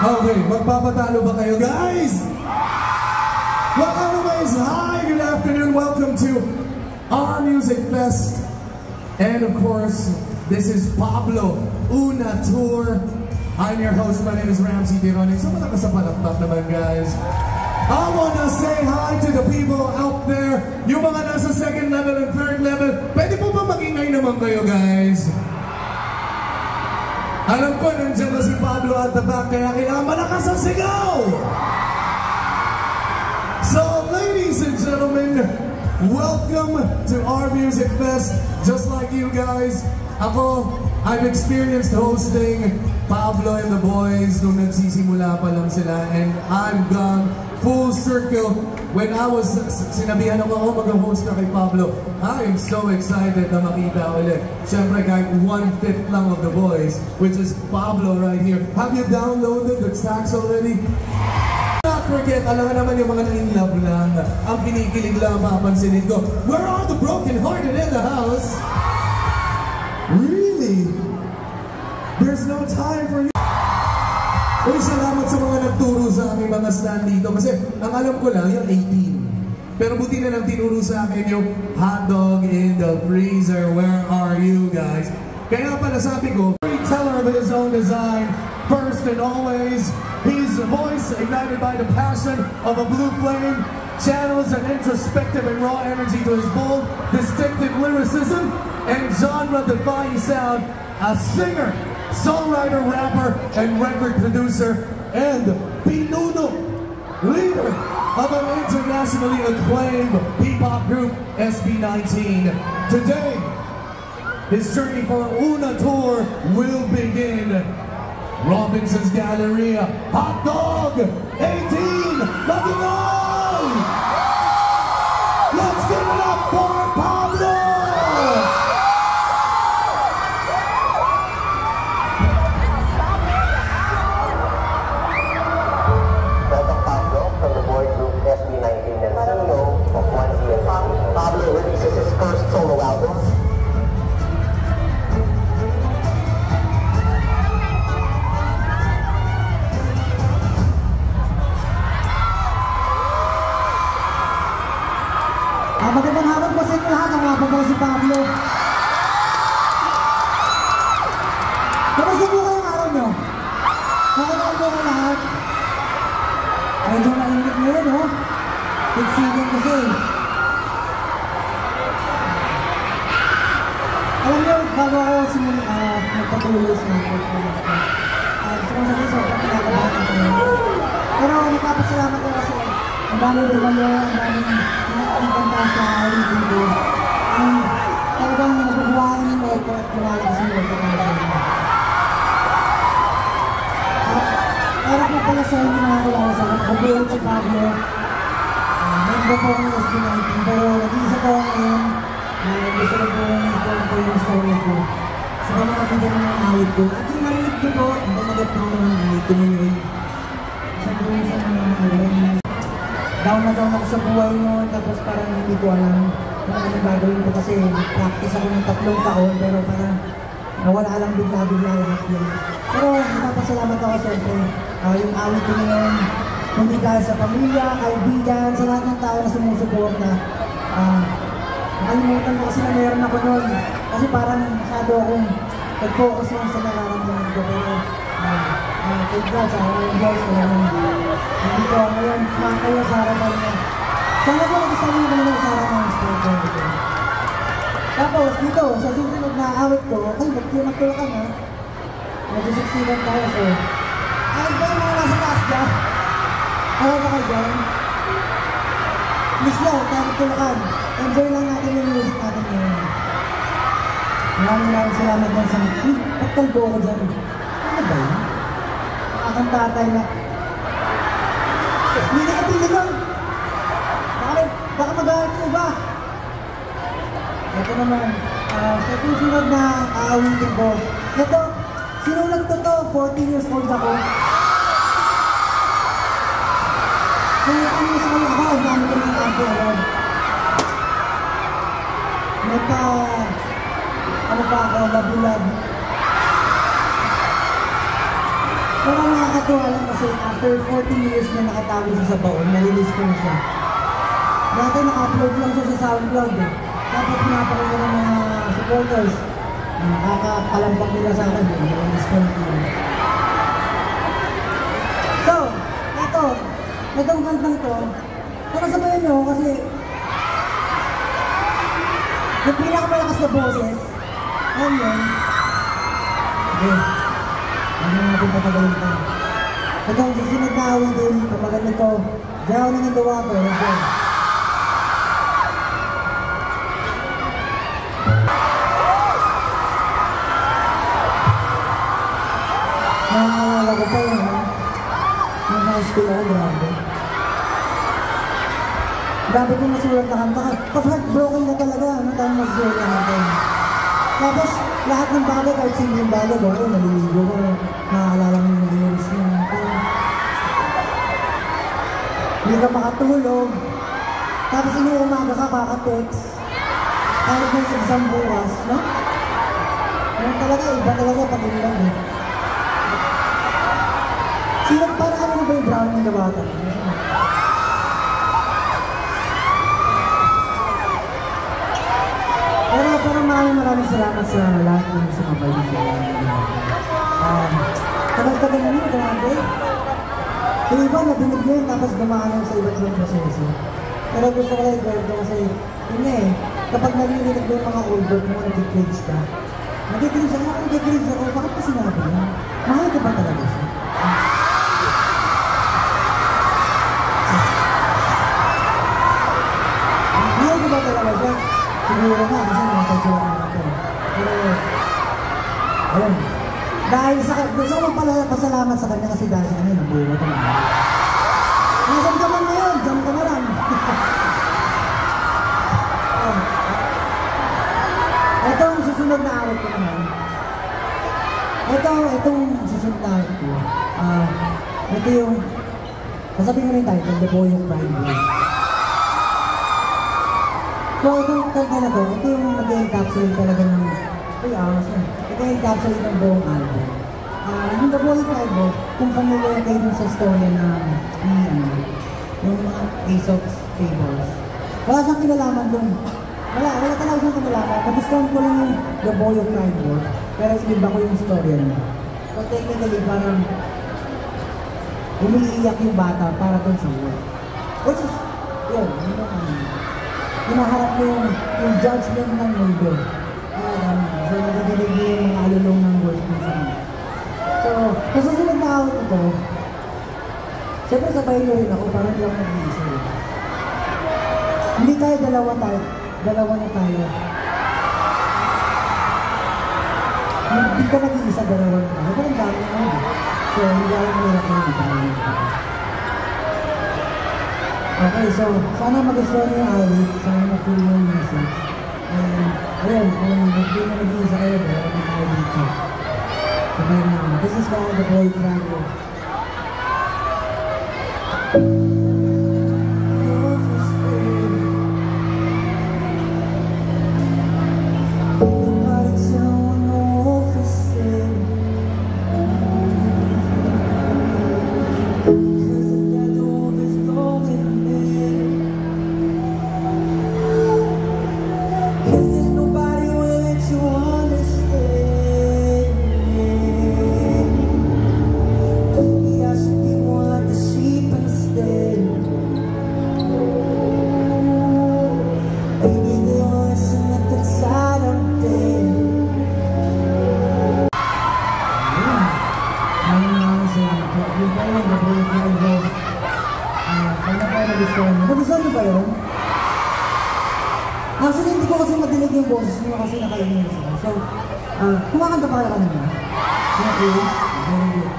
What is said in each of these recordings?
Okay, magpapatalo ba kayo, guys? Well, anyways, hi, good afternoon. Welcome to our Music Fest. And of course, this is Pablo Una Tour. I'm your host. My name is Ramsey Tironi. So, mga kasapalakpak naman, guys. I wanna say hi to the people out there. Yung mga nasa second level and third level. Pwede po ba mag-ingay naman kayo, guys? Alam ko, nandiyan na si Pablo at the back, kaya kailangan malakas ang sigaw! So, ladies and gentlemen, welcome to our Music Fest. Just like you guys, I've experienced hosting Pablo and the boys nung nagsisimula pa lang sila, and I've gone full circle. When I was, sinabihan ako, mag-host ka kay Pablo, I am so excited na makita ulit. Siyempre, kahit 1/5 lang of the boys, which is Pablo right here. Have you downloaded the tracks already? Not forget, alam naman yung mga na-in-love lang, ang kinikilig lang mapansinin ko. Where are the broken-hearted in the house? Really? There's no time for you. Uy, salamat sa mga nagturo sa aking mga stand dito kasi ang alam ko lang yung 18. Pero buti na lang tinuro sa akin yung hotdog in the freezer. Where are you guys? Kaya pala sabi ko, storyteller of his own design, first and always, he's a voice ignited by the passion of a blue flame, channels an introspective and raw energy to his bold, distinctive lyricism and genre-defying sound, a singer, songwriter, rapper, and record producer, and pinuno leader of an internationally acclaimed hip-hop group, SB19. Today, his journey for Una Tour will begin. Robinson's Galleria, Hot Dog 18, Maginong! Let's give it up for Pablo! Pablo releases his first solo album. Magandang hapon po sa inyo lahat. Ang mga po si Pablo. Kamusta po kayong araw nyo? Magandang po kayo lahat. Medyo mainit ngayon, no? Tigsigin kasi. Alam niyo, bago ako magpatuloy sa mga podcast, gusto ko sabihin sa mga pinagabahan ko. Pero nagpapasalamat ko kasi ang daming dumalo, ang daming nakikita sa aling ko. Ang talagang nabubuhain ko at kumalakas yung magpapasalamat. Para po pala sa inyo mga kilala sa mabuhay si Pablo. Member po ng SB19, pero nag-iisa po ngayon. Gusto ko po i-point ko yung story ko. Sa mga nakakita ng mga awit ko. At yung narinig ko po, ang pamagat po ng mga awit ko ngayon. Sa buhay sa mga awit. Down na down ako sa buhay noon, tapos parang hindi ko alam kung ano gagawin ko kasi practice ako ng 3 taon, pero parang nawala lang bigla-bigla lahat yun. Pero napapasalamat ako siyempre. Yung awit ko ngayon, hindi dahil sa pamilya, kaibigan, sa lahat ng tao na sumusupport na nakalimutan ko kasi na meron ako noon. Kasi parang masyado akong nag-focus lang sa nararamdaman ko. Pero congrats sa mga guys na hindi ko ngayon kumakayo sa harapan niya. Sana po nag-isama ko naman sa harapan ng sport ko. Tapos dito, sa susunod na awit ko, ay magtulak-tulakan ha. Nag-succeedan tayo. So, ayos ba yung mga nasa taas dyan? Okay ba kayo dyan? Please lang, tayo magtulakan. Enjoy lang natin yung music natin ngayon. Maraming salamat lang sa mga. Ba't kalbo ko dyan? Ano ba yun? Akang tatay na. Hindi nakatingin lang. Baka mag-aaral ko ba? Ito naman. Sa susunod na aawitin ko. Ito, sinulat ko to, 14 years old ako. 14 years old ako, ang dami ko ng ampo alam. Ano pa ako, labu-labu. Pero nakakatuwa lang kasi after 14 years na nakatago siya sa baon, nalilis ko na siya. Dati naka-upload lang siya sa SoundCloud eh. Tapos pinapakita ng mga supporters. Nakakapalambak nila sa akin eh. Nalilis ko na siya. So, itong kantang to, nakasabayan nyo kasi yung pinakamalakas na boses, ayun yun. Okay. Ano natin patagalin pa. Itong susunod na awin din, kapag ito, Drowning in the Water. Okay. Nakakaalala ko pa yun, ha? Yung high school ako, grabe. Grabe kong nasulat na kanta. Pag heartbroken na talaga, ano tayo nasulat na kanta. Tapos, lahat ng bagay, kahit sino yung bagay, okay, naliligo ko, nakakaalala mo yung nag-iris mo. Hindi ka makatulog. Tapos, inuumaga ka, kaka-text. Kahit may exam bukas, no? Ano talaga, iba talaga pag ilang eh. Sino, parang ano na ba yung Drowning in the Water? Pero maraming salamat sa lahat ng sumabay niyo sa tagal-tagal na yun, grabe. Yung iba, nabinig nyo yun, tapos dumaan sa iba't ibang proseso. Pero gusto ko lang i-guard kasi, yun eh, kapag narinig mo yung mga old work mo, nag-cringe ka. Nag-cringe ako, nag-cringe ako, bakit ka sinabi yun? Mahal ka ba talaga siya? Mahal ka ba talaga siya? Siguro na, kasi nakapagsulat naman ito. Pero, ayun. Dahil sa, gusto ko magpasalamat sa kanya kasi dahil sa kanya, nabuhay ito na. Nasaan ka man ngayon? Diyan ka na lang. Itong susunod na awit ko naman. Itong susunod na awit ko. Ito yung, sasabihin ko na yung title, The Boy Who Cried Wolf. So, itong kanta na to, ito yung nag-encapsulate talaga ng, ito yung encapsulate ng buong album. Yung The Boy Who Cried Wolf, kung familiar kayo dun sa story ng yung Aesop's Fables. Wala siyang kinalaman dun. Wala talaga siyang kinalaman. Nagustuhan ko lang yung The Boy Who Cried Wolf, pero iniba ko yung story niya. So, technically, parang umiiyak yung bata para dun sa wolf. Which is, yun, hinaharap mo yung judgment ng mundo. So, nagdidilig mo yung mga alulong ng wolf din sa mga. So, susunod na awit ito, siyempre sabay nyo rin ako, parang hindi ako nag-iisa rin. Hindi tayo, dalawa na tayo. Hindi ka nag-iisa, dalawa na tayo. Parang dami naman eh. So, hindi ako mahirap na hindi tayo. Okay, so, sana magustuhan niyo yung awit, sana ma-feel mo yung message. Ayun, kung hindi na nag-iisa kayo, dalawa na tayo dito. Sabay na ako. This is called The Boy Who Cried Wolf. Nagustuhan niyo ba yun? Actually, hindi ko kasi madinig yung boses niyo kasi nakainis ako. So, kumakanta pa kayo kanina? Okay. Very good.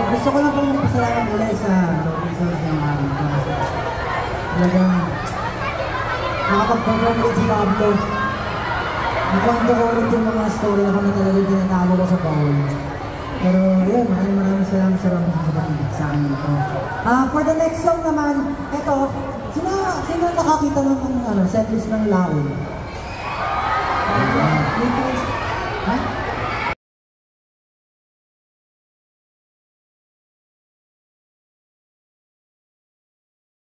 Gusto ko lang pong pasalamat ulit sa resource ng aming kasi talagang nakapag-perform ulit si Pablo. Nakwento ko ulit yung mga story ako na talagang tinatago ko sa bawal. Pero yun, maraming salamat sa Ramos sa pag-ibig sa akin ito. For the next song naman, ito, sino nakakita ng setlist ng Laon? Ha?